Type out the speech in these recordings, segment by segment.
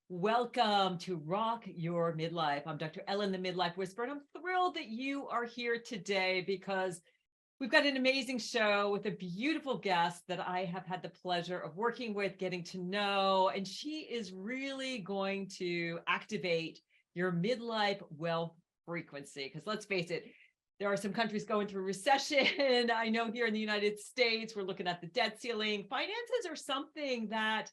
Welcome to Rock Your Midlife. I'm Dr. Ellen, the Midlife Whisperer, and I'm thrilled that you are here today because we've got an amazing show with a beautiful guest that I have had the pleasure of working with, getting to know, and she is really going to activate your midlife wealth frequency. Because let's face it, there are some countries going through recession. I know here in the United States, we're looking at the debt ceiling. Finances are something that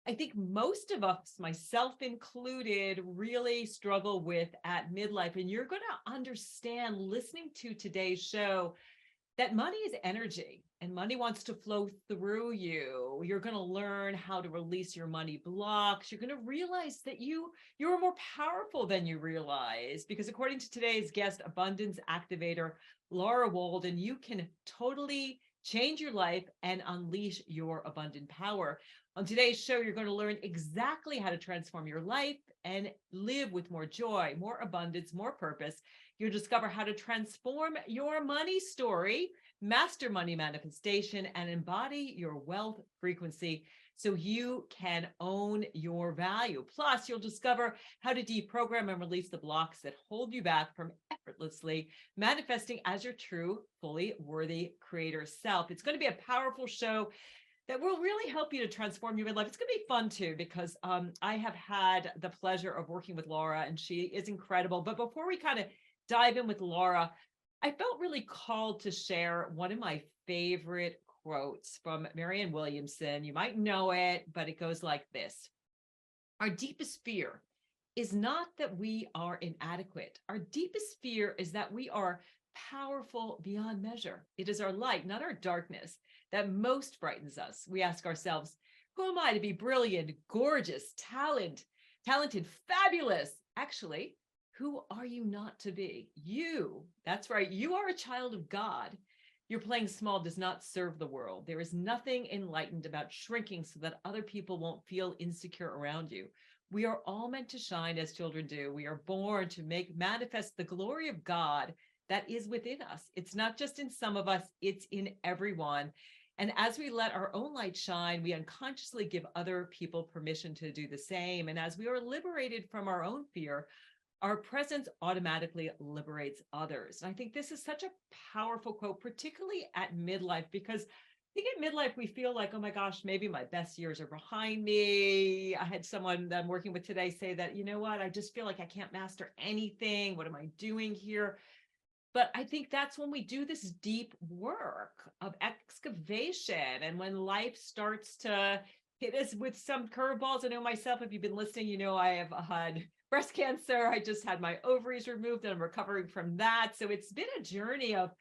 I think most of us, myself included, really struggle with at midlife. And you're going to understand listening to today's show that money is energy and money wants to flow through you. You're going to learn how to release your money blocks. You're going to realize that you're more powerful than you realize, because according to today's guest, Abundance Activator, Lara Waldman, you can totally change your life and unleash your abundant power. On today's show, you're going to learn exactly how to transform your life and live with more joy, more abundance, more purpose. You'll discover how to transform your money story, master money manifestation, and embody your wealth frequency so you can own your value. Plus, you'll discover how to deprogram and release the blocks that hold you back from effortlessly manifesting as your true, fully worthy creator self. It's going to be a powerful show that will really help you to transform your midlife. It's going to be fun too, because I have had the pleasure of working with Lara, and she is incredible. But before we kind of dive in with Lara, I felt really called to share one of my favorite quotes from Marianne Williamson. You might know it, but it goes like this. Our deepest fear is not that we are inadequate. Our deepest fear is that we are powerful beyond measure. It is our light, not our darkness, that most frightens us. We ask ourselves, who am I to be brilliant, gorgeous, talented, fabulous? Actually, who are you not to be? You, that's right. You are a child of God. Your playing small does not serve the world. There is nothing enlightened about shrinking so that other people won't feel insecure around you. We are all meant to shine as children do. We are born to manifest the glory of God that is within us. It's not just in some of us, it's in everyone. And as we let our own light shine, we unconsciously give other people permission to do the same. And as we are liberated from our own fear, our presence automatically liberates others. And I think this is such a powerful quote, particularly at midlife, because I think at midlife, we feel like, oh my gosh, maybe my best years are behind me. I had someone that I'm working with today say that, you know what, I just feel like I can't master anything. What am I doing here? But I think that's when we do this deep work of excavation. And when life starts to hit us with some curveballs. I know myself, if you've been listening, you know I have had breast cancer. I just had my ovaries removed and I'm recovering from that. So it's been a journey of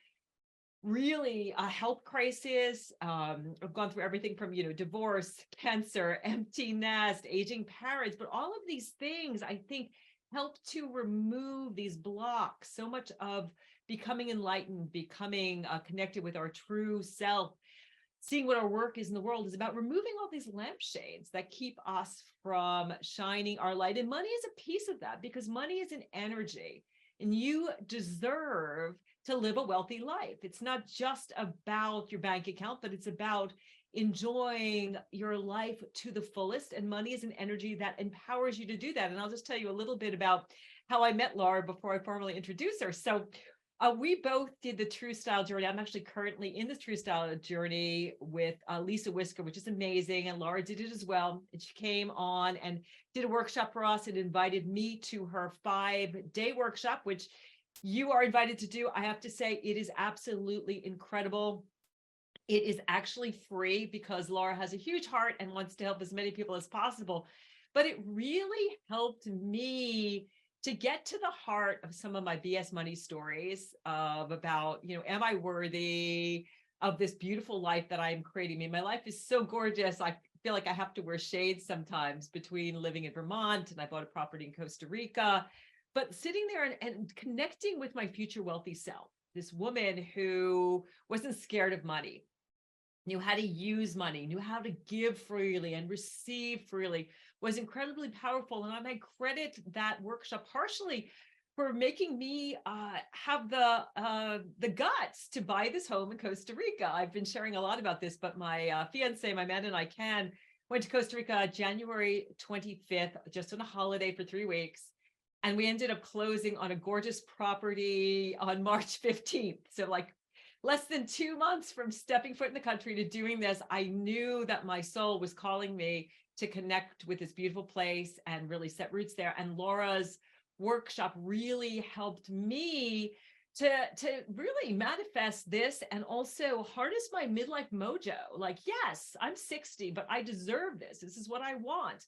really a health crisis. I've gone through everything from, divorce, cancer, empty nest, aging parents, but all of these things, I think, help to remove these blocks. So much of becoming enlightened, becoming connected with our true self, seeing what our work is in the world is about removing all these lampshades that keep us from shining our light. And money is a piece of that, because money is an energy and you deserve to live a wealthy life. It's not just about your bank account, but it's about enjoying your life to the fullest. And money is an energy that empowers you to do that. And I'll just tell you a little bit about how I met Lara before I formally introduce her. So we both did the True Style journey. I'm actually currently in the True Style journey with Lisa Whisker, which is amazing. And Lara did it as well. And she came on and did a workshop for us and invited me to her 5-day workshop, which you are invited to do. I have to say, it is absolutely incredible. It is actually free because Lara has a huge heart and wants to help as many people as possible. But it really helped me to get to the heart of some of my BS money stories about, am I worthy of this beautiful life that I'm creating? I mean, my life is so gorgeous. I feel like I have to wear shades sometimes between living in Vermont and I bought a property in Costa Rica. But sitting there and connecting with my future wealthy self, this woman who wasn't scared of money, knew how to use money, knew how to give freely and receive freely, was incredibly powerful. And I credit that workshop partially for making me have the guts to buy this home in Costa Rica. I've been sharing a lot about this, but my fiance, my man, and I Went to Costa Rica January 25th, just on a holiday for 3 weeks. And we ended up closing on a gorgeous property on March 15th. So like less than 2 months from stepping foot in the country to doing this, I knew that my soul was calling me to connect with this beautiful place and really set roots there. And Laura's workshop really helped me to really manifest this and also harness my midlife mojo. Like, yes, I'm 60, but I deserve this. This is what I want.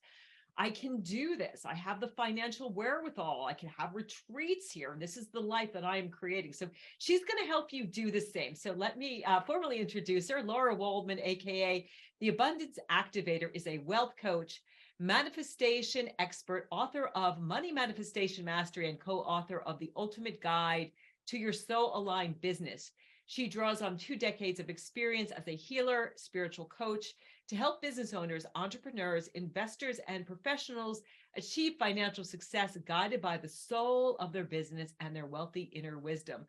I can do this. I have the financial wherewithal. I can have retreats here. This is the life that I am creating. So she's going to help you do the same. So let me formally introduce her. Lara Waldman, AKA the Abundance Activator, is a wealth coach, manifestation expert, author of Money Manifestation Mastery, and co-author of The Ultimate Guide to Your Soul-Aligned Business. She draws on 2 decades of experience as a healer, spiritual coach, to help business owners, entrepreneurs, investors, and professionals achieve financial success guided by the soul of their business and their wealthy inner wisdom.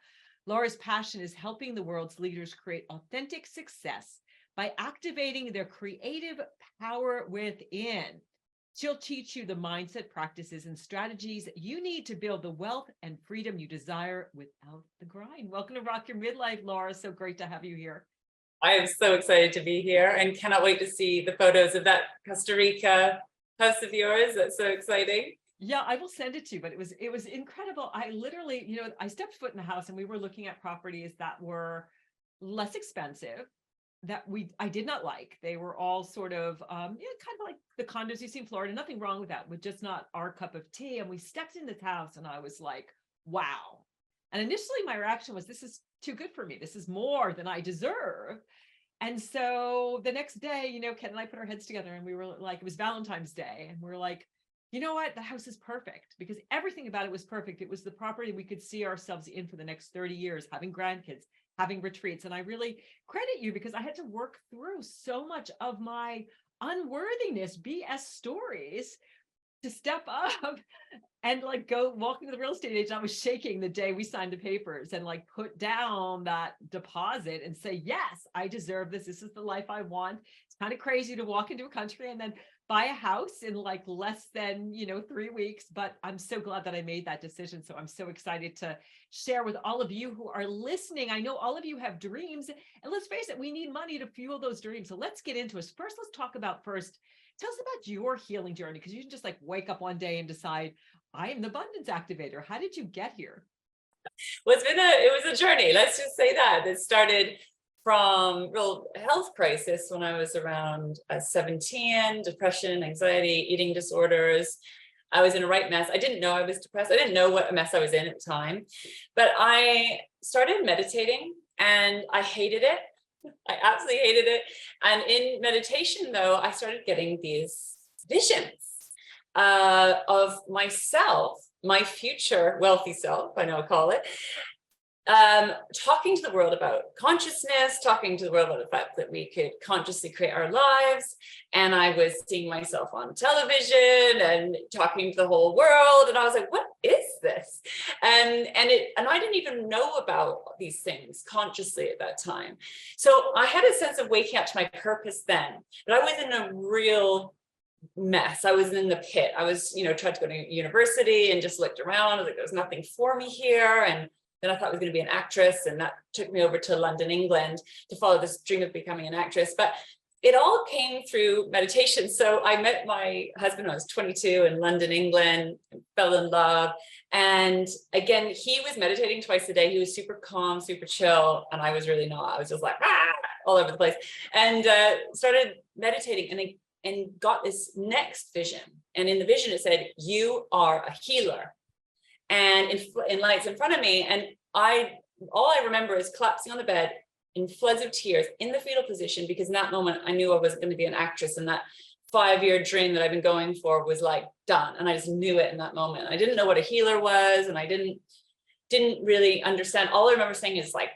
Laura's passion is helping the world's leaders create authentic success by activating their creative power within. She'll teach you the mindset, practices, and strategies you need to build the wealth and freedom you desire without the grind. Welcome to Rock Your Midlife, Lara. So great to have you here. I am so excited to be here and cannot wait to see the photos of that Costa Rica house of yours. That's so exciting. Yeah, I will send it to you, but it was incredible. I literally, I stepped foot in the house and we were looking at properties that were less expensive, that I did not like. They were all sort of, kind of like the condos you see in Florida. Nothing wrong with that, but just not our cup of tea. And we stepped in this house and I was like, wow. And initially my reaction was, this is too good for me. This is more than I deserve. And so the next day, Ken and I put our heads together and we were like, it was Valentine's Day. And we were like, you know what? The house is perfect because everything about it was perfect. It was the property we could see ourselves in for the next 30 years, having grandkids, having retreats. And I really credit you because I had to work through so much of my unworthiness, BS stories, to step up and like go walking to the real estate agent. I was shaking the day we signed the papers and like put down that deposit and say, yes, I deserve this. This is the life I want. It's kind of crazy to walk into a country and then buy a house in like less than, 3 weeks. But I'm so glad that I made that decision. So I'm so excited to share with all of you who are listening. I know all of you have dreams, and let's face it, we need money to fuel those dreams. So let's get into it. First, let's talk about tell us about your healing journey, because you can just like wake up one day and decide, I am the Abundance Activator. How did you get here? Well, it was a journey. Let's just say that it started from real health crisis when I was around 17, depression, anxiety, eating disorders. I was in a right mess. I didn't know I was depressed. I didn't know what a mess I was in at the time, but I started meditating and I hated it. I absolutely hated it. And in meditation, though, I started getting these visions of myself, my future wealthy self, I know I call it, talking to the world about consciousness, talking to the world about the fact that we could consciously create our lives. And I was seeing myself on television and talking to the whole world. And I was like, what is this? And I didn't even know about these things consciously at that time. So I had a sense of waking up to my purpose then, but I was in a real mess. I was in the pit. I was, tried to go to university and just looked around. I was like, there's nothing for me here. And then I thought I was going to be an actress, and that took me over to London, England, to follow this dream of becoming an actress. But it all came through meditation. So I met my husband when I was 22 in London, England, fell in love. And again, he was meditating twice a day. He was super calm, super chill. And I was really not. I was just like, all over the place. And started meditating and got this next vision. And in the vision, it said, you are a healer. And in lights in front of me, and all I remember is collapsing on the bed in floods of tears in the fetal position, because in that moment I knew I wasn't going to be an actress, and that 5-year dream that I've been going for was like done, and I just knew it in that moment. I didn't know what a healer was, and I didn't really understand. All I remember saying is like,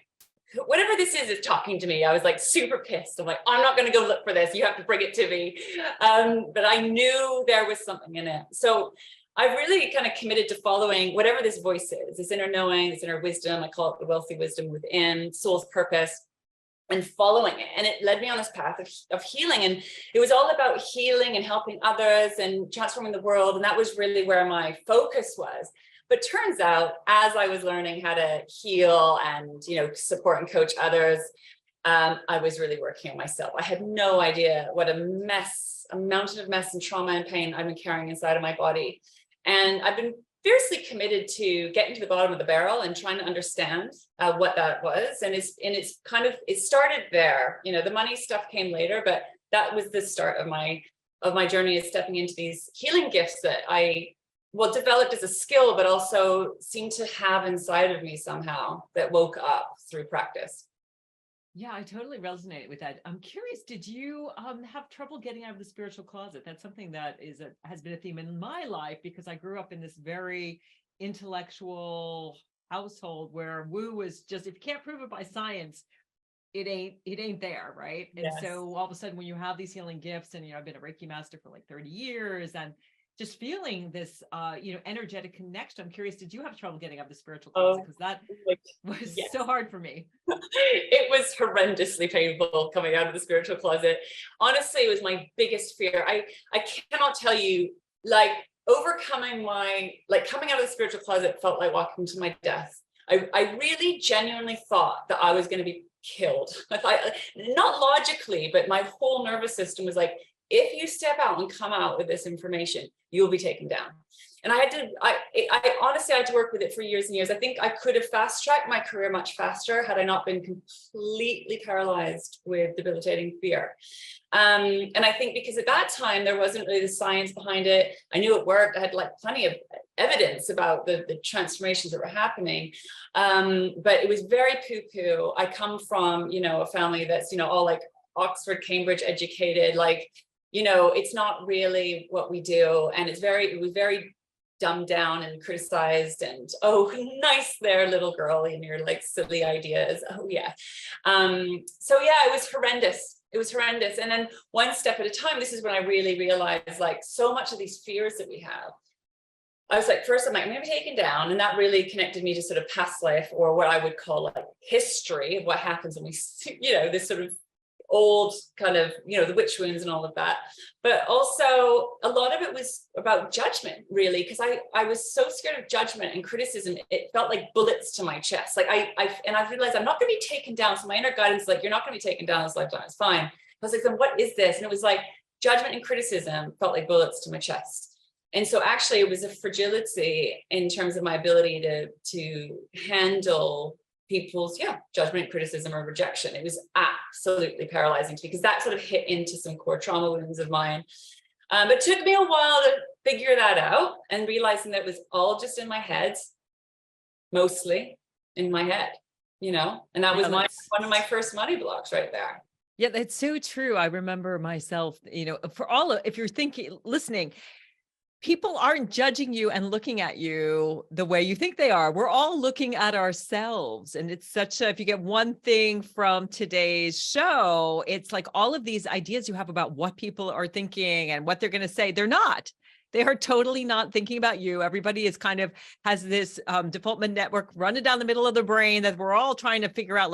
whatever this is talking to me. I was like super pissed. I'm like, I'm not going to go look for this. You have to bring it to me. But I knew there was something in it. So I've really kind of committed to following whatever this voice is, this inner knowing, this inner wisdom. I call it the wealthy wisdom within, soul's purpose. and following it. And it led me on this path of healing. And it was all about healing and helping others and transforming the world. And that was really where my focus was. But turns out, as I was learning how to heal and, support and coach others, I was really working on myself. I had no idea what a mountain of mess and trauma and pain I've been carrying inside of my body. And I've been fiercely committed to getting to the bottom of the barrel and trying to understand what that was. And it started there. The money stuff came later, but that was the start of my journey, is stepping into these healing gifts that I developed as a skill, but also seemed to have inside of me somehow, that woke up through practice. Yeah, I totally resonate with that. I'm curious, did you have trouble getting out of the spiritual closet? That's something that has been a theme in my life, because I grew up in this very intellectual household where woo was just, if you can't prove it by science, it ain't there, right? And Yes. so all of a sudden, when you have these healing gifts, and I've been a Reiki master for like 30 years, and just feeling this energetic connection. I'm curious, did you have trouble getting out of the spiritual closet? Because that was yes. so hard for me. It was horrendously painful coming out of the spiritual closet. Honestly, it was my biggest fear. I cannot tell you, overcoming coming out of the spiritual closet felt like walking to my death. I really genuinely thought that I was going to be killed. Not logically, but my whole nervous system was like, if you step out and come out with this information, you will be taken down. And I honestly had to work with it for years and years. I think I could have fast-tracked my career much faster had I not been completely paralyzed with debilitating fear. And I think because at that time, there wasn't really the science behind it. I knew it worked. I had plenty of evidence about the transformations that were happening. But it was very poo-poo. I come from, a family that's, all Oxford, Cambridge educated, it's not really what we do. And it was very dumbed down and criticized, and, oh, nice there, little girl, and your silly ideas. Oh yeah. So yeah, it was horrendous. It was horrendous. And then one step at a time, this is when I really realized, so much of these fears that we have, I was first I'm going to be taken down. And that really connected me to sort of past life, or what I would call history of what happens when we, this sort of old kind of, the witch wounds and all of that. But also a lot of it was about judgment, really, because I was so scared of judgment and criticism. It felt like bullets to my chest. I realized I'm not going to be taken down. So my inner guidance, you're not going to be taken down this lifetime. It's fine. I was then what is this? And it was judgment and criticism felt like bullets to my chest. And so actually it was a fragility in terms of my ability to handle people's judgment, criticism, or rejection. It was absolutely paralyzing to me, because that sort of hit into some core trauma wounds of mine. But it took me a while to figure that out, and realizing that it was all just in my head, mosely in my head, and that was one of my first money blocks right there. Yeah, that's so true. I remember myself, if you're listening, people aren't judging you and looking at you the way you think they are. We're all looking at ourselves. And it's if you get one thing from today's show, it's all of these ideas you have about what people are thinking and what they're going to say. They're not. They are totally not thinking about you. Everybody is has this default network running down the middle of the brain that we're all trying to figure out,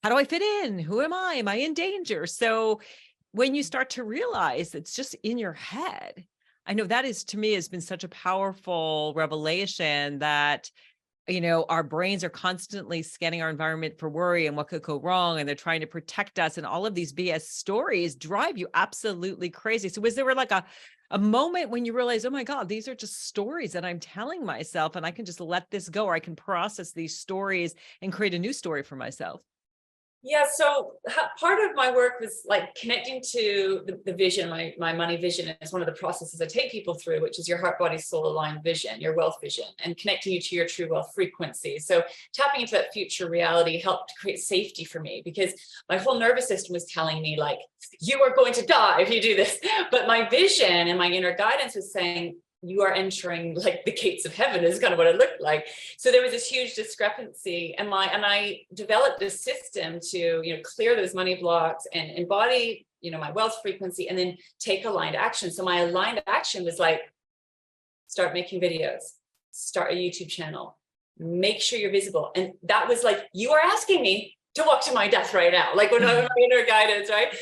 how do I fit in? Who am I? Am I in danger? So when you start to realize it's just in your head, I know that to me has been such a powerful revelation that, our brains are constantly scanning our environment for worry and what could go wrong. And they're trying to protect us. And all of these BS stories drive you absolutely crazy. So was there a moment when you realize, oh my God, these are just stories that I'm telling myself, and I can just let this go, or I can process these stories and create a new story for myself? Yeah, so part of my work was connecting to the vision. My money vision is one of the processes I take people through, which is your heart, body, soul aligned vision, your wealth vision, and connecting you to your true wealth frequency. So tapping into that future reality helped create safety for me, because my whole nervous system was telling me you are going to die if you do this. But my vision and my inner guidance was saying, you are entering the gates of heaven, is kind of what it looked like. So there was this huge discrepancy, and I developed this system to clear those money blocks and embody my wealth frequency, and then take aligned action. So my aligned action was start making videos, start a YouTube channel, make sure you're visible. And that was you are asking me, to walk to my death right now, like when I'm in my inner guidance, right?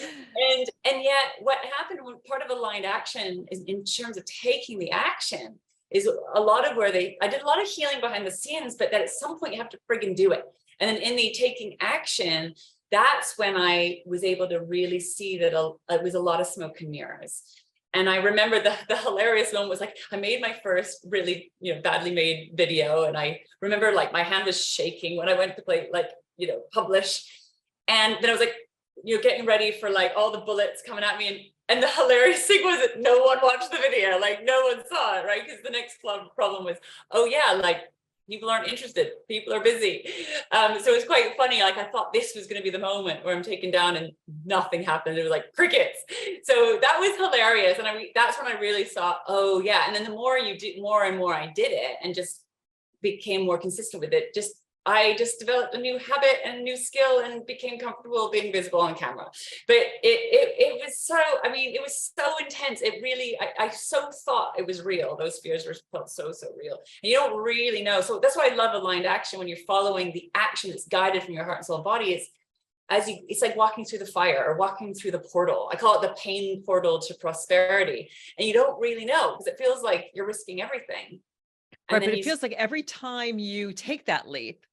And yet what happened when part of aligned action is in terms of taking the action is a lot of where I did a lot of healing behind the scenes, but that at some point you have to friggin' do it. And then in the taking action, that's when I was able to really see that it was a lot of smoke and mirrors. And I remember the hilarious moment was like, I made my first really, badly made video. And I remember like my hand was shaking when I went to play, like, publish. And then I was like, getting ready for like all the bullets coming at me. And the hilarious thing was that no one watched the video, like no one saw it, right? Because the next problem was, oh yeah, like people aren't interested, people are busy. So it was quite funny. Like I thought this was going to be the moment where I'm taken down and nothing happened. It was like crickets. So that was hilarious. And that's when I really saw, oh yeah. And then the more you do, more and more I did it and just became more consistent with it. I just developed a new habit and a new skill and became comfortable being visible on camera. But it was so, it was so intense. It really, I so thought it was real. Those fears felt so real. And you don't really know. So that's why I love aligned action. When you're following the action that's guided from your heart and soul and body, it's like walking through the fire or walking through the portal. I call it the pain portal to prosperity. And you don't really know because it feels like you're risking everything. Right, but it feels like every time you take that leap,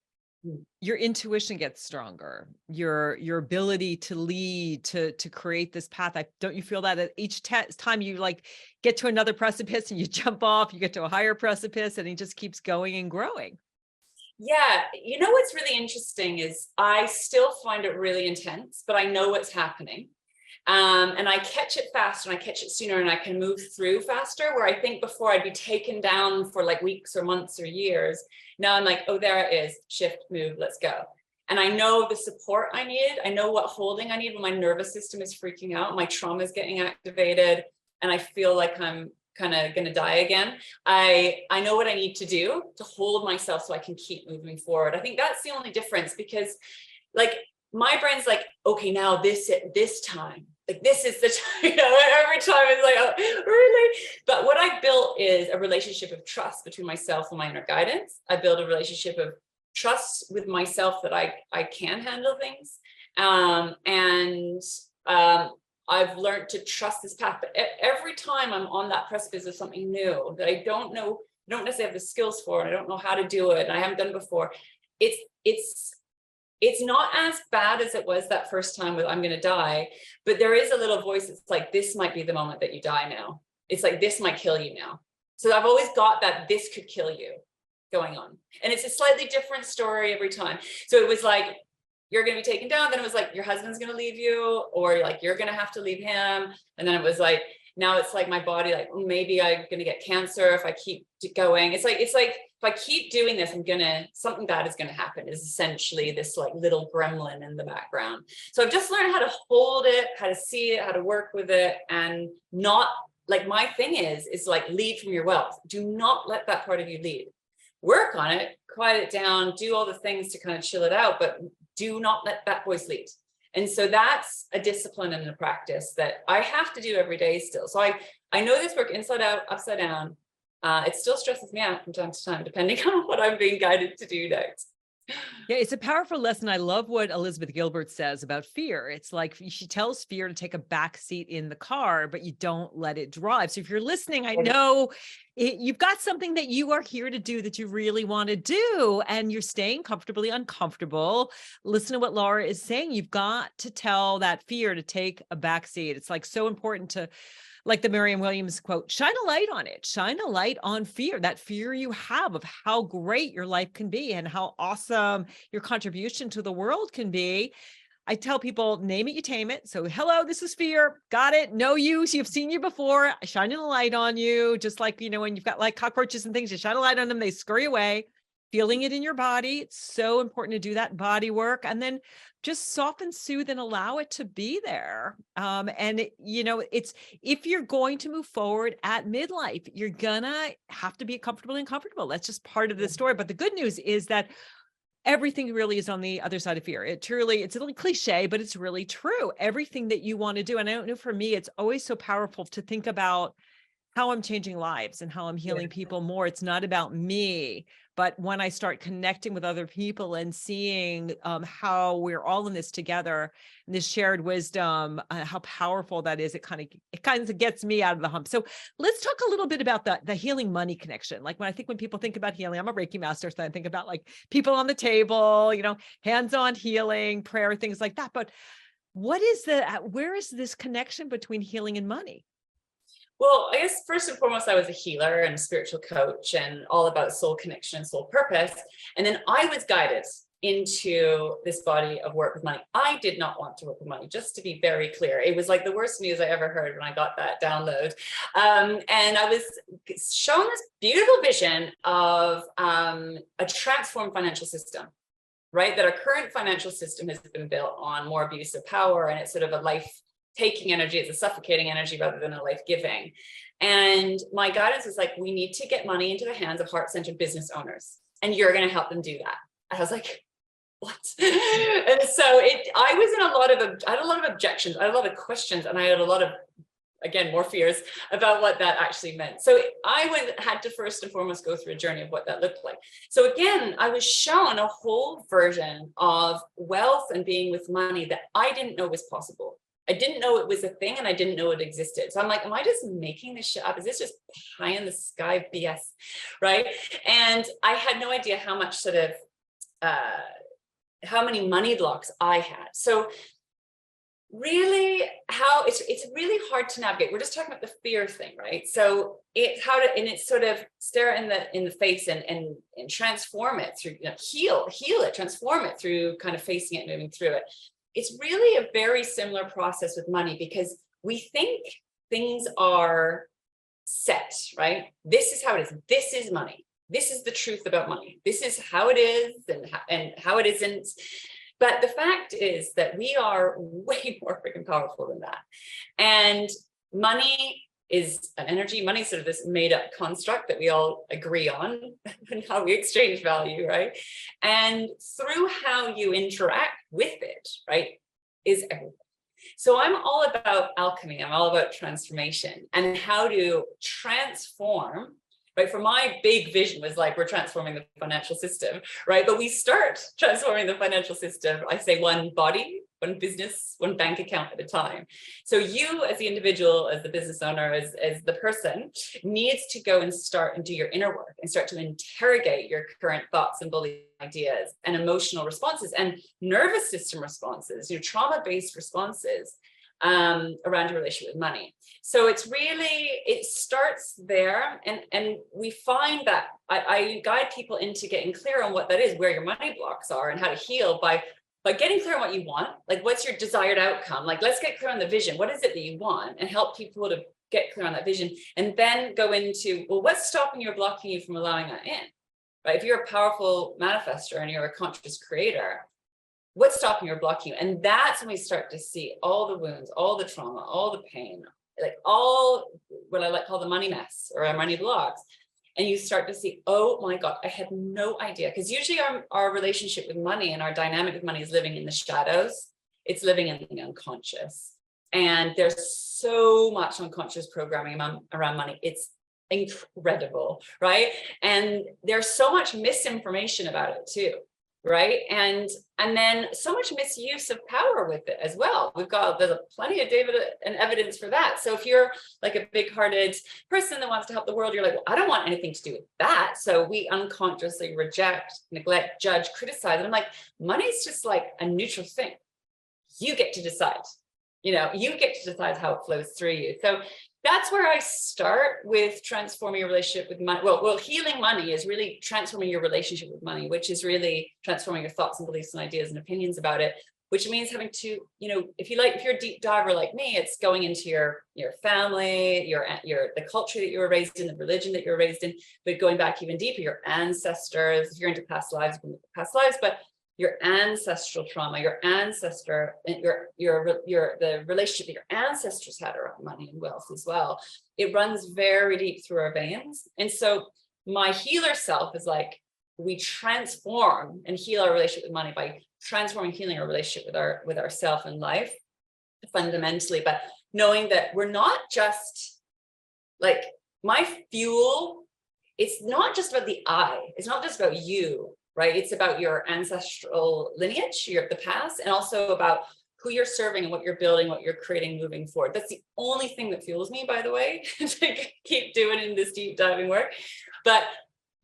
your intuition gets stronger, your ability to lead, to create this path. Don't you feel that at each time you like get to another precipice and you jump off, you get to a higher precipice and it just keeps going and growing? Yeah. What's really interesting is I still find it really intense, but I know what's happening. And I catch it faster and I catch it sooner and I can move through faster, where I think before I'd be taken down for like weeks or months or years. Now I'm like, oh, there it is. Shift, move, let's go. And I know the support I need. I know what holding I need when my nervous system is freaking out, my trauma is getting activated, and I feel like I'm kind of going to die again. I know what I need to do to hold myself so I can keep moving forward. I think that's the only difference, because like my brain's like, okay, now this time, like this is the time, every time it's like, oh, really? But what I built is a relationship of trust between myself and my inner guidance. I built a relationship of trust with myself that I can handle things. I've learned to trust this path. But every time I'm on that precipice of something new that I don't necessarily have the skills for, and I don't know how to do it, and I haven't done it before, it's not as bad as it was that first time with I'm going to die, but there is a little voice that's like, this might be the moment that you die now. It's like, this might kill you now. So I've always got that this could kill you going on. And it's a slightly different story every time. So it was like, you're going to be taken down. Then it was like, your husband's going to leave you, or like, you're going to have to leave him. And then it was like, now it's like my body, like, maybe I'm going to get cancer if I keep going. It's like, if I keep doing this, something bad is going to happen, is essentially this like little gremlin in the background. So I've just learned how to hold it, how to see it, how to work with it, and not like, my thing is like, lead from your wealth. Do not let that part of you lead. Work on it, quiet it down, do all the things to kind of chill it out, but do not let that voice lead. And so that's a discipline and a practice that I have to do every day still. So I know this work inside out, upside down. It still stresses me out from time to time, depending on what I'm being guided to do next. Yeah, it's a powerful lesson. I love what Elizabeth Gilbert says about fear. It's like she tells fear to take a back seat in the car, but you don't let it drive. So if you're listening, I know you've got something that you are here to do that you really want to do, and you're staying comfortably uncomfortable. Listen to what Lara is saying. You've got to tell that fear to take a back seat. It's like so important to, like the Merriam-Webster quote, shine a light on it, shine a light on fear, that fear you have of how great your life can be and how awesome your contribution to the world can be. I tell people, name it, you tame it. So, hello, this is fear. Got it. No use. You've seen you before. Shining a light on you. Just like, when you've got like cockroaches and things, you shine a light on them, they scurry away. Feeling it in your body. It's so important to do that body work, and then just soften, soothe, and allow it to be there. It's, if you're going to move forward at midlife, you're gonna have to be comfortable and comfortable. That's just part of the story. But the good news is that everything really is on the other side of fear. It's a little cliche, but it's really true. Everything that you want to do. And I don't know, for me, it's always so powerful to think about how I'm changing lives and how I'm healing people more. It's not about me, But when I start connecting with other people and seeing how we're all in this together, and this shared wisdom, how powerful that is, it kind of gets me out of the hump. So let's talk a little bit about the healing money connection. Like when people think about healing, I'm a Reiki master, so I think about like people on the table, hands-on healing, prayer, things like that. But where is this connection between healing and money? Well, I guess first and foremost, I was a healer and a spiritual coach and all about soul connection and soul purpose. And then I was guided into this body of work with money. I did not want to work with money, just to be very clear. It was like the worst news I ever heard when I got that download. And I was shown this beautiful vision of a transformed financial system, right? That our current financial system has been built on more abuse of power, and it's sort of a life-taking energy. It's a suffocating energy rather than a life-giving. And my guidance was like, we need to get money into the hands of heart-centered business owners, and you're going to help them do that. I was like, what? And so I had a lot of objections. I had a lot of questions, and I had a lot of, again, more fears about what that actually meant. So I had to first and foremost go through a journey of what that looked like. So again, I was shown a whole version of wealth and being with money that I didn't know was possible. I didn't know it was a thing, and I didn't know it existed. So I'm like, am I just making this shit up? Is this just pie in the sky BS, right? And I had no idea how much how many money blocks I had. So really, it's really hard to navigate. We're just talking about the fear thing, right? So it's sort of stare it in the face and transform it through, heal it, transform it through kind of facing it and moving through it. It's really a very similar process with money, because we think things are set, right? This is how it is. This is money. This is the truth about money. This is how it is and how it isn't. But the fact is that we are way more freaking powerful than that. And money is an energy. Money is sort of this made up construct that we all agree on and how we exchange value, right? And through how you interact with it, right, is everything. So I'm all about alchemy. I'm all about transformation and how to transform. Right. For my big vision was like, we're transforming the financial system, right? But we start transforming the financial system, I say, one body, one business, one bank account at a time. So you as the individual, as the business owner, as the person, needs to go and start and do your inner work and start to interrogate your current thoughts and belief ideas and emotional responses and nervous system responses, your trauma-based responses around your relationship with money. So it starts there. And we find that I guide people into getting clear on what that is, where your money blocks are, and how to heal by getting clear on what you want. Like, what's your desired outcome? Like, let's get clear on the vision. What is it that you want? And help people to get clear on that vision. And then go into, well, what's stopping you or blocking you from allowing that in? Right? If you're a powerful manifestor and you're a conscious creator, what's stopping you or blocking you? And that's when we start to see all the wounds, all the trauma, all the pain, like all what I like call the money mess or our money blocks. And you start to see, oh my God, I had no idea. Because usually our relationship with money and our dynamic with money is living in the shadows. It's living in the unconscious. And there's so much unconscious programming around money. It's incredible, right? And there's so much misinformation about it too. Right. And then so much misuse of power with it as well. There's plenty of data and evidence for that. So if you're like a big-hearted person that wants to help the world, you're like, well, I don't want anything to do with that. So we unconsciously reject, neglect, judge, criticize. And I'm like, money's just like a neutral thing. You get to decide. You get to decide how it flows through you. So that's where I start with transforming your relationship with money. Well, healing money is really transforming your relationship with money, which is really transforming your thoughts and beliefs and ideas and opinions about it, which means having to, if you're a deep diver like me, it's going into your family, the culture that you were raised in, the religion that you were raised in, but going back even deeper, your ancestors. If you're into past lives, but your ancestral trauma, your ancestor, the relationship that your ancestors had around money and wealth as well. It runs very deep through our veins. And so my healer self is like, we transform and heal our relationship with money by transforming, healing our relationship with ourself and life fundamentally, but knowing that we're not just like, my fuel it's not just about the I, it's not just about you, right? It's about your ancestral lineage, the past, and also about who you're serving and what you're building, what you're creating moving forward. That's the only thing that fuels me, by the way, to keep doing in this deep diving work. But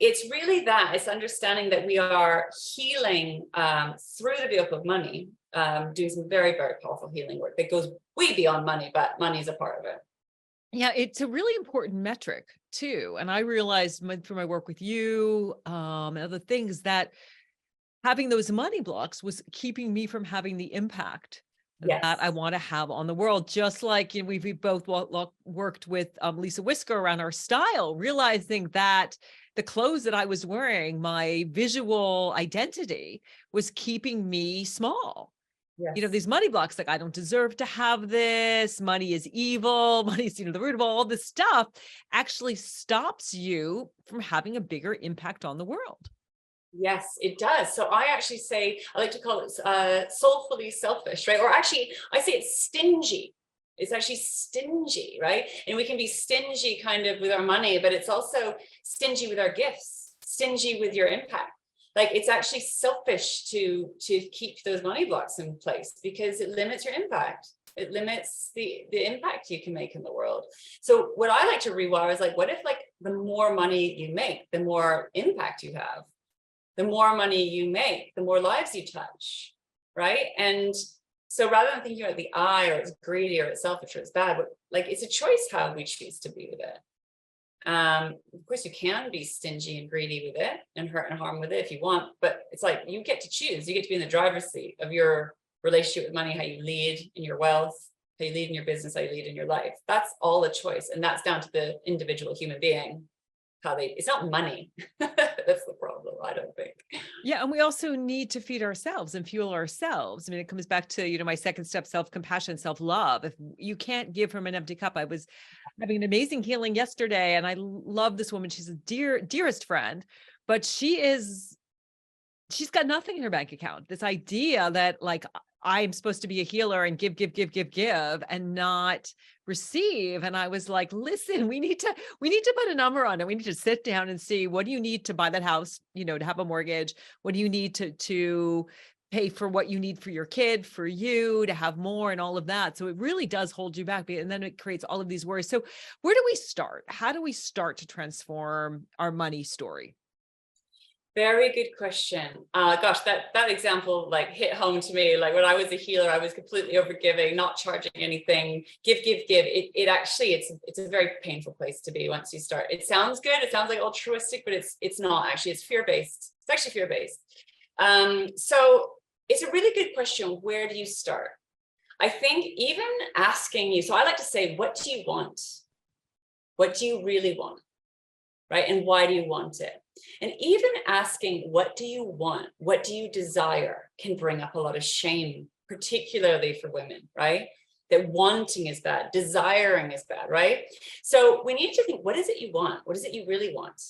it's really that, it's understanding that we are healing through the vehicle of money, doing some very, very powerful healing work that goes way beyond money, but money is a part of it. Yeah, it's a really important metric too. And I realized through my work with you and other things that having those money blocks was keeping me from having the impact that I want to have on the world. Just like, you know, we both worked with Lisa Whisker around our style, realizing that the clothes that I was wearing, my visual identity was keeping me small. You know, these money blocks, like, I don't deserve to have this, money is evil, money's, you know, the root of all this stuff, actually stops you from having a bigger impact on the world. Yes, it does. So I actually say, I like to call it soulfully selfish, right? Or actually, I say it's stingy. It's actually stingy, right? And we can be stingy kind of with our money, but it's also stingy with our gifts, stingy with your impact. Like, it's actually selfish to keep those money blocks in place because it limits your impact. It limits the impact you can make in the world. So what I like to rewire is like, what if like the more money you make, the more impact you have? The more money you make, the more lives you touch, right? And so rather than thinking about the I, or it's greedy, or it's selfish, or it's bad, but like, it's a choice how we choose to be with it. Of course, you can be stingy and greedy with it and hurt and harm with it if you want, but it's like, you get to choose. You get to be in the driver's seat of your relationship with money, how you lead in your wealth, how you lead in your business, how you lead in your life. That's all a choice. And that's down to the individual human being. It's not money. That's the problem, I don't think. Yeah. And we also need to feed ourselves and fuel ourselves. I mean, it comes back to, you know, my second step, self-compassion, self-love. If you can't give from an empty cup. I was having an amazing healing yesterday, and I love this woman. She's a dearest friend, but she's got nothing in her bank account. This idea that like, I'm supposed to be a healer and give and not receive. And I was like, listen, we need to put a number on it. We need to sit down and see, what do you need to buy that house, you know, to have a mortgage? What do you need to pay for what you need for your kid, for you to have more, and all of that. So it really does hold you back. And then it creates all of these worries. So where do we start? How do we start to transform our money story? Very good question. Gosh, that example like hit home to me. Like, when I was a healer, I was completely overgiving, not charging anything. Give. It actually, it's a very painful place to be once you start. It sounds good. It sounds like altruistic, but it's not actually. It's fear-based. It's actually fear-based. So it's a really good question. Where do you start? I think even asking you. So I like to say, what do you want? What do you really want? Right? And why do you want it? And even asking, what do you want? What do you desire? Can bring up a lot of shame, particularly for women, right? That wanting is bad, desiring is bad, right? So we need to think, what is it you want? What is it you really want?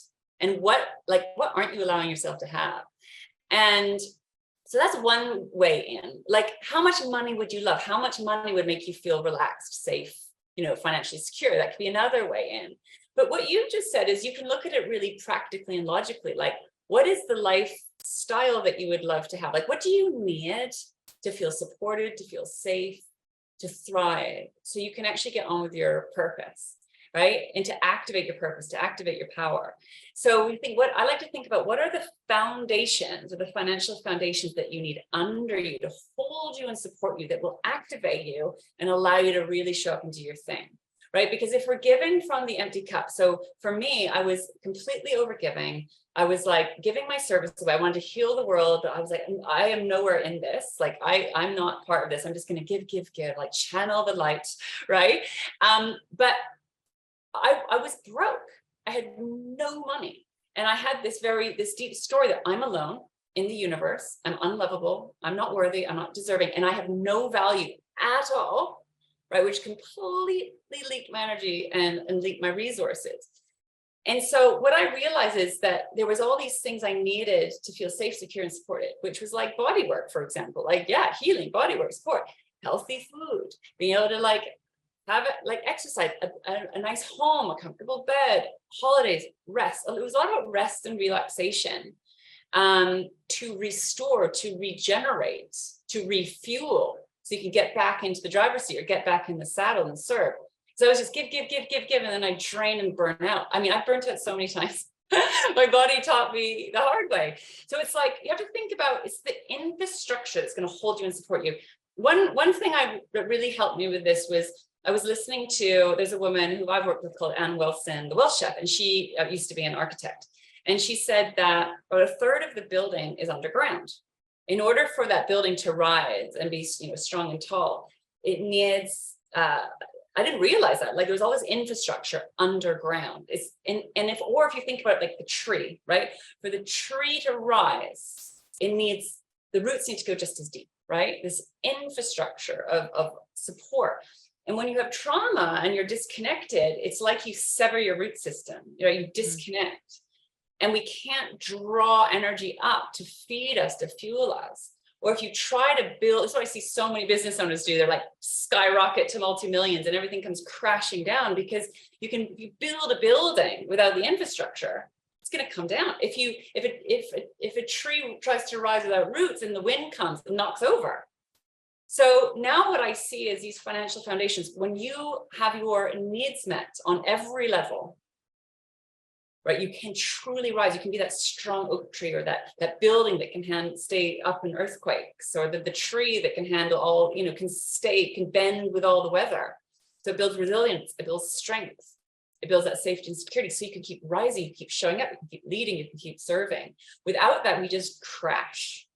And what aren't you allowing yourself to have? And so that's one way in. Like, how much money would you love? How much money would make you feel relaxed, safe, you know, financially secure? That could be another way in. But what you just said is, you can look at it really practically and logically. Like, what is the lifestyle that you would love to have? Like, what do you need to feel supported, to feel safe, to thrive, so you can actually get on with your purpose, right? And to activate your purpose, to activate your power. So we think, what I like to think about, what are the foundations, or the financial foundations that you need under you to hold you and support you, that will activate you and allow you to really show up and do your thing. Right? Because if we're giving from the empty cup, so for me, I was completely overgiving. I was like giving my service away. I wanted to heal the world, but I was like, I am nowhere in this. Like, I'm not part of this. I'm just going to give, like channel the light, right? But I was broke. I had no money. And I had this deep story that I'm alone in the universe. I'm unlovable. I'm not worthy. I'm not deserving. And I have no value at all. Right, which completely leaked my energy and leaked my resources. And so what I realized is that there was all these things I needed to feel safe, secure, and supported, which was like body work, for example, like, yeah, healing, body work, support, healthy food, being able to like have it like exercise, a nice home, a comfortable bed, holidays, rest. It was a lot about rest and relaxation, to restore, to regenerate, to refuel, so you can get back into the driver's seat or get back in the saddle and serve. So I was just give, and then I drain and burn out. I mean, I've burnt out so many times. My body taught me the hard way. So it's like, you have to think about, it's the infrastructure that's going to hold you and support you. One thing that really helped me with this was, I was listening to, there's a woman who I've worked with called Wilson, the Welsh chef, and she used to be an architect. And she said that about a third of the building is underground. In order for that building to rise and be, strong and tall, it needs, I didn't realize that, like, there's all this infrastructure underground. If you think about it, like the tree, right? For the tree to rise, the roots need to go just as deep, right? This infrastructure of support. And when you have trauma and you're disconnected, it's like you sever your root system, you disconnect. And we can't draw energy up to feed us, to fuel us. Or if you try to build, that's what I see so many business owners do. They're like skyrocket to multi-millions and everything comes crashing down, because if you build a building without the infrastructure, it's going to come down. If a tree tries to rise without roots and the wind comes and knocks over. So now what I see is these financial foundations, when you have your needs met on every level, right, you can truly rise. You can be that strong oak tree, or that building that can stay up in earthquakes, or the tree that can handle all, can bend with all the weather. So it builds resilience, it builds strength, it builds that safety and security. So you can keep rising, you keep showing up, you can keep leading, you can keep serving. Without that, we just crash.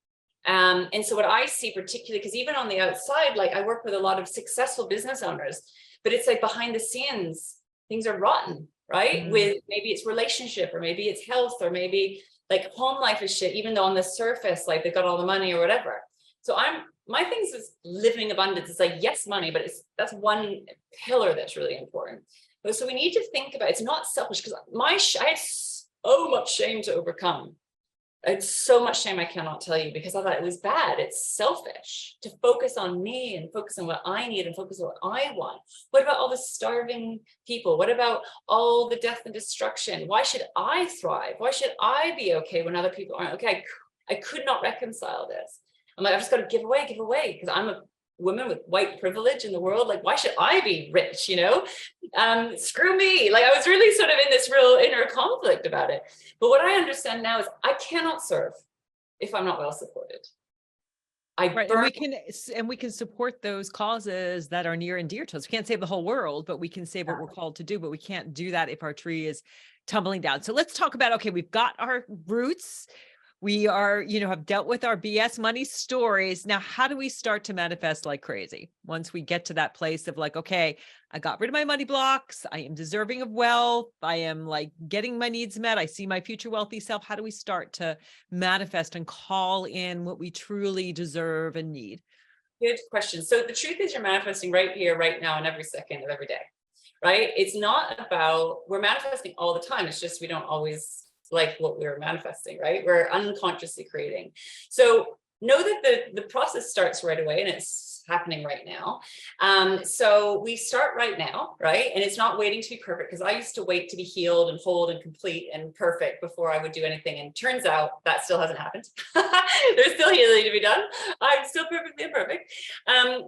And so what I see particularly, because even on the outside, like I work with a lot of successful business owners, but it's like behind the scenes, things are rotten, right? With maybe it's relationship, or maybe it's health, or maybe like home life is shit, even though on the surface, like they've got all the money or whatever. So my things is living abundance. It's like, yes, money, but that's one pillar that's really important. But so we need to think about, it's not selfish, because I had so much shame to overcome. It's so much shame I cannot tell you, because I thought it was bad. It's selfish to focus on me and focus on what I need and focus on what I want. What about all the starving people? What about all the death and destruction? Why should I thrive? Why should I be okay when other people aren't okay? I could not reconcile this. I'm like, I've just got to give away, because I'm a woman with white privilege in the world. Like, why should I be rich? Screw me. Like, I was really sort of in this real inner conflict about it. But what I understand now is I cannot serve if I'm not well supported. Right. And we can support those causes that are near and dear to us. We can't save the whole world, but we can save what we're called to do. But we can't do that if our tree is tumbling down. So let's talk about, okay, we've got our roots. We are, have dealt with our BS money stories. Now, how do we start to manifest like crazy? Once we get to that place of like, okay, I got rid of my money blocks. I am deserving of wealth. I am like getting my needs met. I see my future wealthy self. How do we start to manifest and call in what we truly deserve and need? Good question. So the truth is, you're manifesting right here, right now, and every second of every day, right? It's not about, we're manifesting all the time. It's just, we don't always like what we're manifesting, right? We're unconsciously creating. So know that the process starts right away, and it's happening right now. So we start right now, right? And it's not waiting to be perfect, because I used to wait to be healed and whole and complete and perfect before I would do anything. And turns out that still hasn't happened. There's still healing to be done. I'm still perfectly imperfect.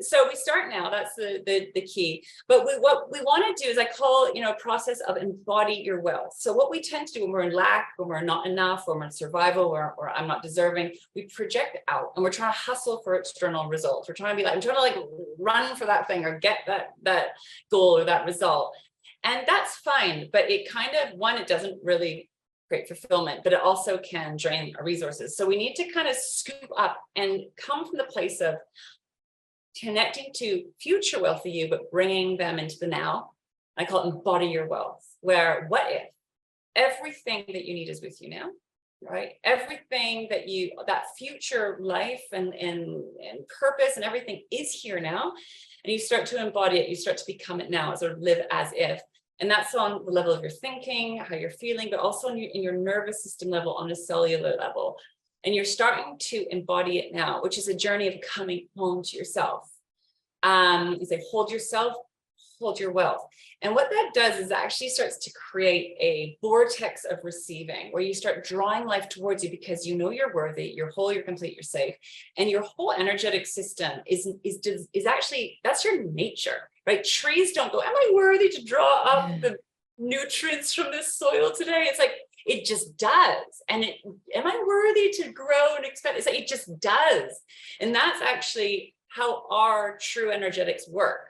So we start now. That's the key. But what we want to do is, I call, a process of embody your wealth. So what we tend to do when we're in lack, when we're not enough, when we're in survival, or I'm not deserving, we project out, and we're trying to hustle for external results. We're trying to be like, I'm trying to like run for that thing, or get that goal or that result. And that's fine. But it kind of, it doesn't really create fulfillment, but it also can drain our resources. So we need to kind of scoop up and come from the place of connecting to future wealthy you, but bringing them into the now. I call it embody your wealth, where what if everything that you need is with you now, right? Everything that future life and purpose and everything is here now. And you start to embody it, you start to become it now, sort of live as if. And that's on the level of your thinking, how you're feeling, but also in your nervous system level, on a cellular level. And you're starting to embody it now, which is a journey of coming home to yourself. You say, hold yourself, hold your wealth. And what that does is actually starts to create a vortex of receiving where you start drawing life towards you because you know you're worthy, you're whole, you're complete, you're safe. And your whole energetic system is actually, that's your nature, right? Trees don't go, am I worthy to draw up the nutrients from this soil today? It's like, it just does. And am I worthy to grow and expand? It's like, it just does. And that's actually how our true energetics work.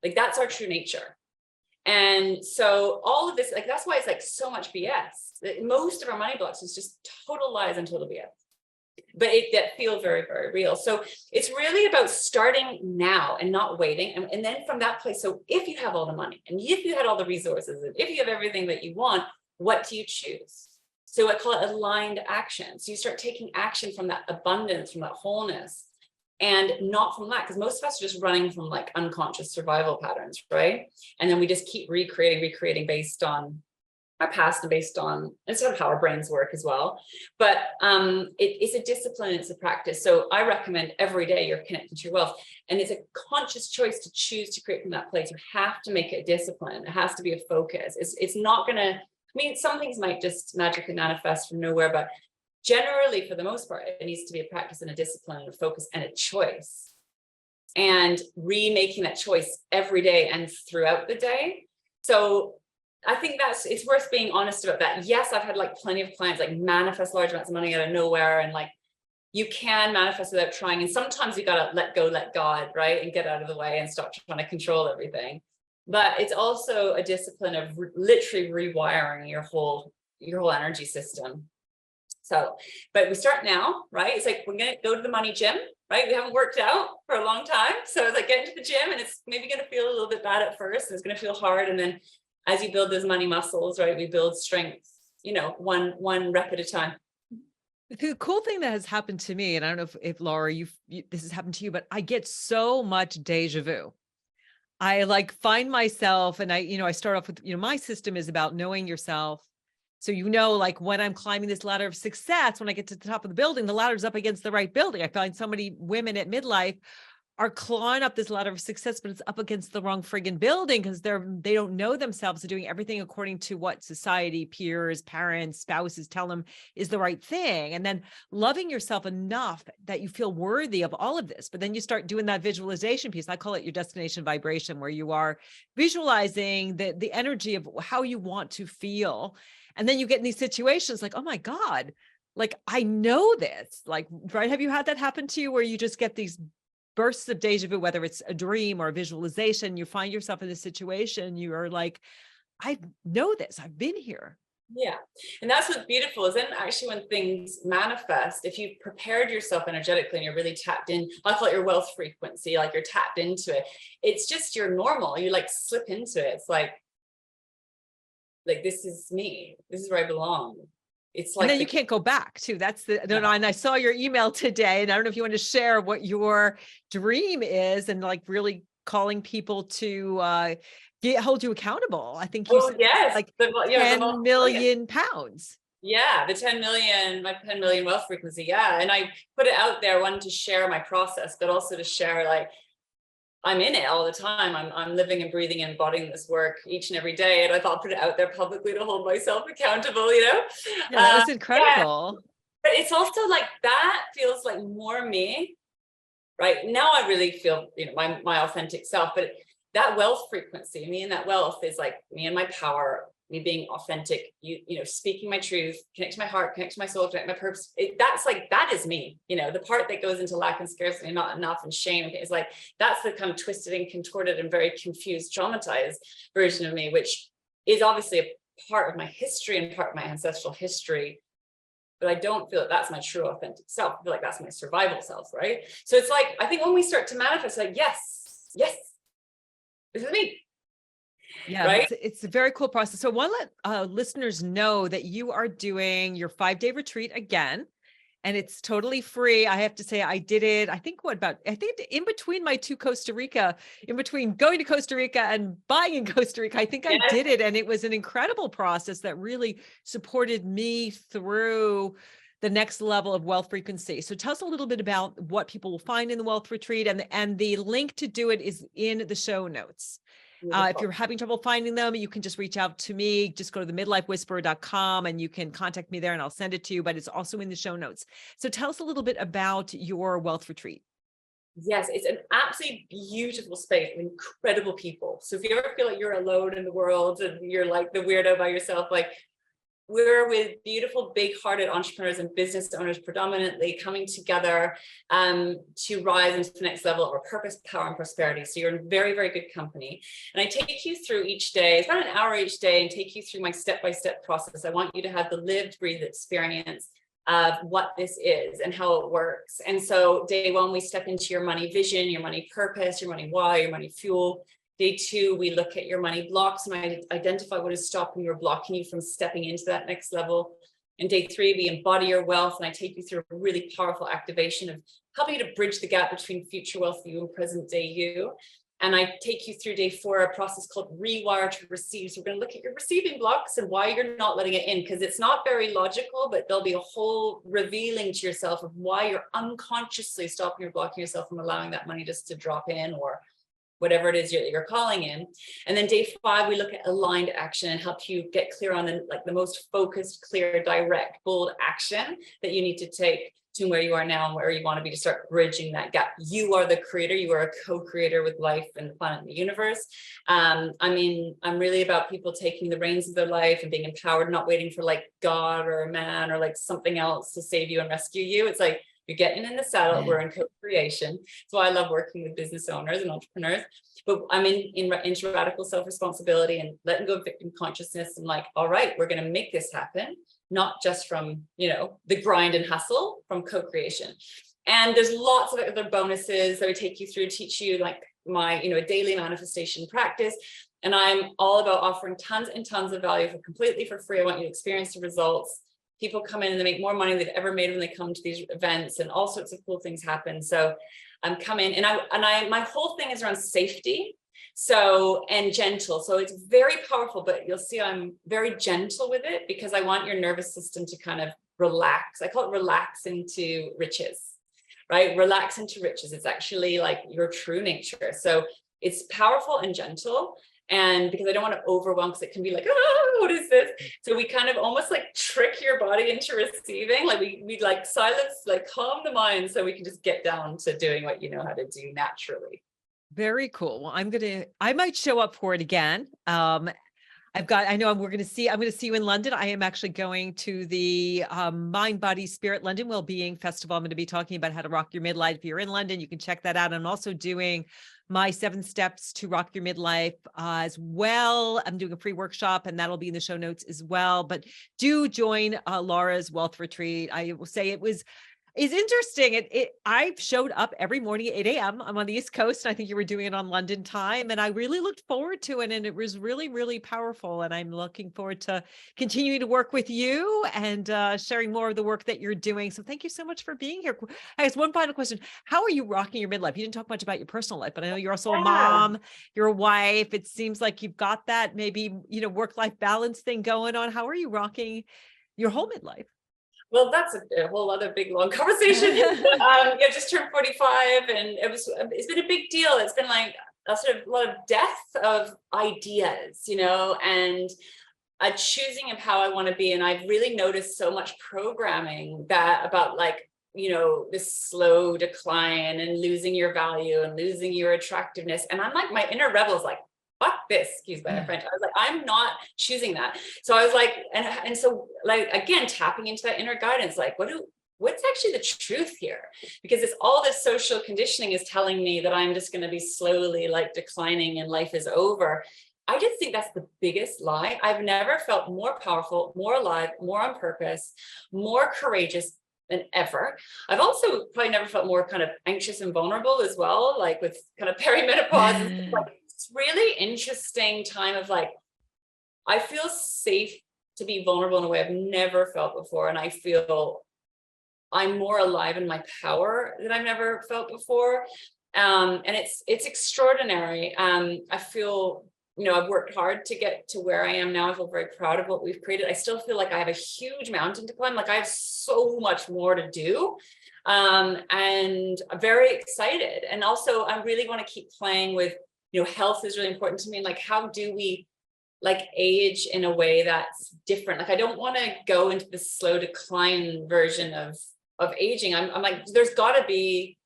Like that's our true nature. And so all of this, like, that's why it's like so much BS. Most of our money blocks is just total lies and total BS. But that feel very, very real. So it's really about starting now and not waiting. And then from that place, so if you have all the money and if you had all the resources and if you have everything that you want, what do you choose? So I call it aligned action. So you start taking action from that abundance, from that wholeness, and not from lack, because most of us are just running from like unconscious survival patterns, right? And then we just keep recreating based on our past and based on, and sort of how our brains work as well. But it's a discipline, it's a practice. So I recommend every day you're connected to your wealth. And it's a conscious choice to choose to create from that place. You have to make it a discipline. It has to be a focus. It's not gonna, I mean, some things might just magically manifest from nowhere, but generally, for the most part, it needs to be a practice and a discipline and a focus and a choice. And remaking that choice every day and throughout the day. So I think it's worth being honest about that. Yes, I've had like plenty of clients like manifest large amounts of money out of nowhere. And like, you can manifest without trying. And sometimes you gotta let go, let God, right? And get out of the way and stop trying to control everything. But it's also a discipline of literally rewiring your whole energy system. So, but we start now, right? It's like, we're going to go to the money gym, right? We haven't worked out for a long time. So it's like getting to the gym and it's maybe going to feel a little bit bad at first. And it's going to feel hard. And then as you build those money muscles, right, we build strength, you know, one rep at a time. The cool thing that has happened to me, and I don't know if Lara, this has happened to you, but I get so much deja vu. I like find myself, and I start off with, my system is about knowing yourself. So, like when I'm climbing this ladder of success, when I get to the top of the building, the ladder's up against the right building. I find so many women at midlife are clawing up this ladder of success, but it's up against the wrong friggin' building because they don't know themselves. They're doing everything according to what society, peers, parents, spouses tell them is the right thing. And then loving yourself enough that you feel worthy of all of this. But then you start doing that visualization piece. I call it your destination vibration, where you are visualizing the energy of how you want to feel. And then you get in these situations like, oh my God, like I know this, like, right? Have you had that happen to you where you just get these bursts of deja vu, whether it's a dream or a visualization, you find yourself in this situation, you are like, I know this, I've been here. Yeah. And that's what's beautiful is then actually when things manifest, if you've prepared yourself energetically and you're really tapped in, I call it your wealth frequency, like you're tapped into it. It's just your normal, you like slip into it. It's like this is me, this is where I belong. It's like, and then you can't go back too. That's and I saw your email today, and I don't know if you want to share what your dream is and like really calling people to hold you accountable. I think you said yes, like 10 million pounds. Yeah, the 10 million, my 10 million wealth frequency. Yeah. And I put it out there, one, to share my process, but also to share like, I'm in it all the time. I'm living and breathing and embodying this work each and every day. And I thought I'd put it out there publicly to hold myself accountable, Yeah, that was incredible. Yeah. But it's also like, that feels like more me, right? Now I really feel, my authentic self, but that wealth frequency, me and that wealth is like me and my power, me being authentic, speaking my truth, connect to my heart, connect to my soul, connect to my purpose. That is me, the part that goes into lack and scarcity, not enough and shame. It's like, that's the kind of twisted and contorted and very confused, traumatized version of me, which is obviously a part of my history and part of my ancestral history. But I don't feel that that's my true authentic self. I feel like that's my survival self, right? So it's like, I think when we start to manifest, like, yes, this is me. Yeah, right? It's a very cool process. So I want to let listeners know that you are doing your 5-day retreat again, and it's totally free. I have to say, I did it, I think in between my two Costa Rica, in between going to Costa Rica and buying in Costa Rica, I think I did it. And it was an incredible process that really supported me through the next level of wealth frequency. So tell us a little bit about what people will find in the wealth retreat, and the link to do it is in the show notes. If Beautiful. you're having trouble finding them, you can just reach out to me. Just go to themidlifewhisperer.com and you can contact me there and I'll send it to you, but it's also in the show notes. So tell us a little bit about your wealth retreat. Yes, it's an absolutely beautiful space with incredible people. So if you ever feel like you're alone in the world and you're like the weirdo by yourself, like we're with beautiful, big-hearted entrepreneurs and business owners predominantly coming together to rise into the next level of purpose, power, and prosperity. So you're in very, very good company. And I take you through each day, it's about an hour each day, and take you through my step-by-step process. I want you to have the lived, breathed experience of what this is and how it works. And so day one, we step into your money vision, your money purpose, your money why, your money fuel. Day two, we look at your money blocks and I identify what is stopping you or blocking you from stepping into that next level. And day three, we embody your wealth and I take you through a really powerful activation of helping you to bridge the gap between future wealth you and present day you. And I take you through day four, a process called rewire to receive. So we're going to look at your receiving blocks and why you're not letting it in, because it's not very logical, but there'll be a whole revealing to yourself of why you're unconsciously stopping or blocking yourself from allowing that money just to drop in or whatever it is you're calling in. And then day five, we look at aligned action and help you get clear on the most focused, clear, direct, bold action that you need to take to where you are now and where you want to be to start bridging that gap. You are the creator. You are a co-creator with life and the planet and the universe. I'm really about people taking the reins of their life and being empowered, not waiting for like God or a man or like something else to save you and rescue you. It's like, you're getting in the saddle. We're in co-creation. That's why I love working with business owners and entrepreneurs. But I'm into radical self-responsibility and letting go of victim consciousness and like, all right, we're going to make this happen, not just from, the grind and hustle, from co-creation. And there's lots of other bonuses that we take you through, teach you like my, a daily manifestation practice. And I'm all about offering tons and tons of value completely for free. I want you to experience the results. People come in and they make more money than they've ever made when they come to these events, and all sorts of cool things happen. So I'm coming and my whole thing is around safety. So, and gentle. So it's very powerful, but you'll see I'm very gentle with it because I want your nervous system to kind of relax. I call it relax into riches, right? Relax into riches. It's actually like your true nature. So it's powerful and gentle. And because I don't want to overwhelm, because it can be like, oh, what is this? So we kind of almost like trick your body into receiving. Like we like silence, like calm the mind so we can just get down to doing what you know how to do naturally. Very cool. Well, I might show up for it again. I'm going to see you in London. I am actually going to the Mind, Body, Spirit London Wellbeing Festival. I'm going to be talking about how to rock your midlife. If you're in London, you can check that out. I'm also doing my 7 steps to rock your midlife as well. I'm doing a free workshop and that'll be in the show notes as well. But do join Lara's wealth retreat. I will say it's interesting. I've showed up every morning at 8 a.m. I'm on the East Coast, and I think you were doing it on London time. And I really looked forward to it. And it was really, really powerful. And I'm looking forward to continuing to work with you and sharing more of the work that you're doing. So thank you so much for being here. I guess one final question. How are you rocking your midlife? You didn't talk much about your personal life, but I know you're also a mom, you're a wife. It seems like you've got that maybe, work-life balance thing going on. How are you rocking your whole midlife? Well, that's a whole other big long conversation. Just turned 45 and it's been a big deal. It's been like a lot of death of ideas, and a choosing of how I want to be. And I've really noticed so much programming about this slow decline and losing your value and losing your attractiveness. And I'm like, my inner rebel is like, fuck this, excuse my French. I was like, I'm not choosing that. So I was like, and so like, again, tapping into that inner guidance, like, what's actually the truth here? Because it's all this social conditioning is telling me that I'm just going to be slowly like declining and life is over. I just think that's the biggest lie. I've never felt more powerful, more alive, more on purpose, more courageous than ever. I've also probably never felt more kind of anxious and vulnerable as well, like with kind of perimenopause and stuff like. It's really interesting time of like, I feel safe to be vulnerable in a way I've never felt before. And I feel I'm more alive in my power than I've never felt before. And it's extraordinary. I feel, I've worked hard to get to where I am now. I feel very proud of what we've created. I still feel like I have a huge mountain to climb. Like I have so much more to do. And I'm very excited. And also I really want to keep playing with health is really important to me. Like, how do we like age in a way that's different? Like, I don't want to go into the slow decline version of aging. I'm like, there's got to be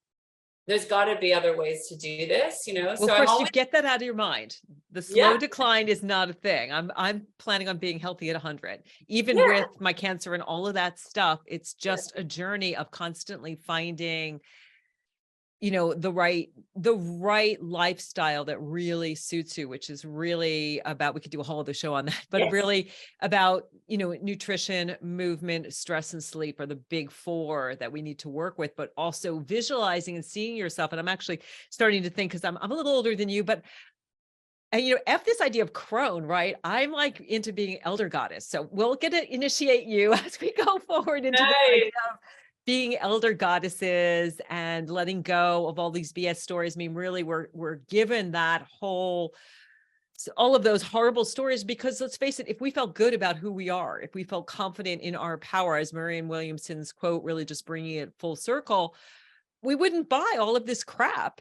other ways to do this, Well, so I'm first always, you get that out of your mind. The slow yeah, decline is not a thing. I'm planning on being healthy at 100, even yeah, with my cancer and all of that stuff. It's just a journey of constantly finding, the right lifestyle that really suits you, which is really about, we could do a whole other show on that, but yes, really about, nutrition, movement, stress, and sleep are the big four that we need to work with, but also visualizing and seeing yourself. And I'm actually starting to think, because I'm a little older than you, but and F this idea of crone, right? I'm like into being elder goddess. So we'll get to initiate you as we go forward into this idea nice. of being elder goddesses and letting go of all these BS stories. I mean, really, we're given that all of those horrible stories because, let's face it, if we felt good about who we are, if we felt confident in our power, as Marianne Williamson's quote, really just bringing it full circle, we wouldn't buy all of this crap.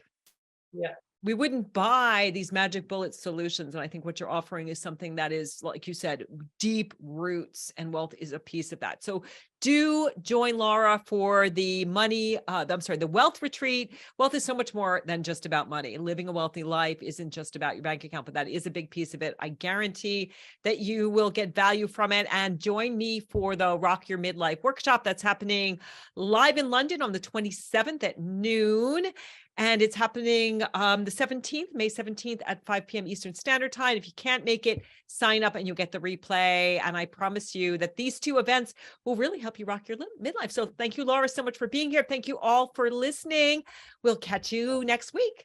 Yeah. We wouldn't buy these magic bullet solutions. And I think what you're offering is something that is, like you said, deep roots, and wealth is a piece of that. So do join Lara for the the wealth retreat. Wealth is so much more than just about money. Living a wealthy life isn't just about your bank account, but that is a big piece of it. I guarantee that you will get value from it. And join me for the Rock Your Midlife workshop that's happening live in London on the 27th at noon. And it's happening the 17th, May 17th at 5 p.m. Eastern Standard Time. If you can't make it, sign up and you'll get the replay. And I promise you that these two events will really help you rock your midlife. So thank you, Lara, so much for being here. Thank you all for listening. We'll catch you next week.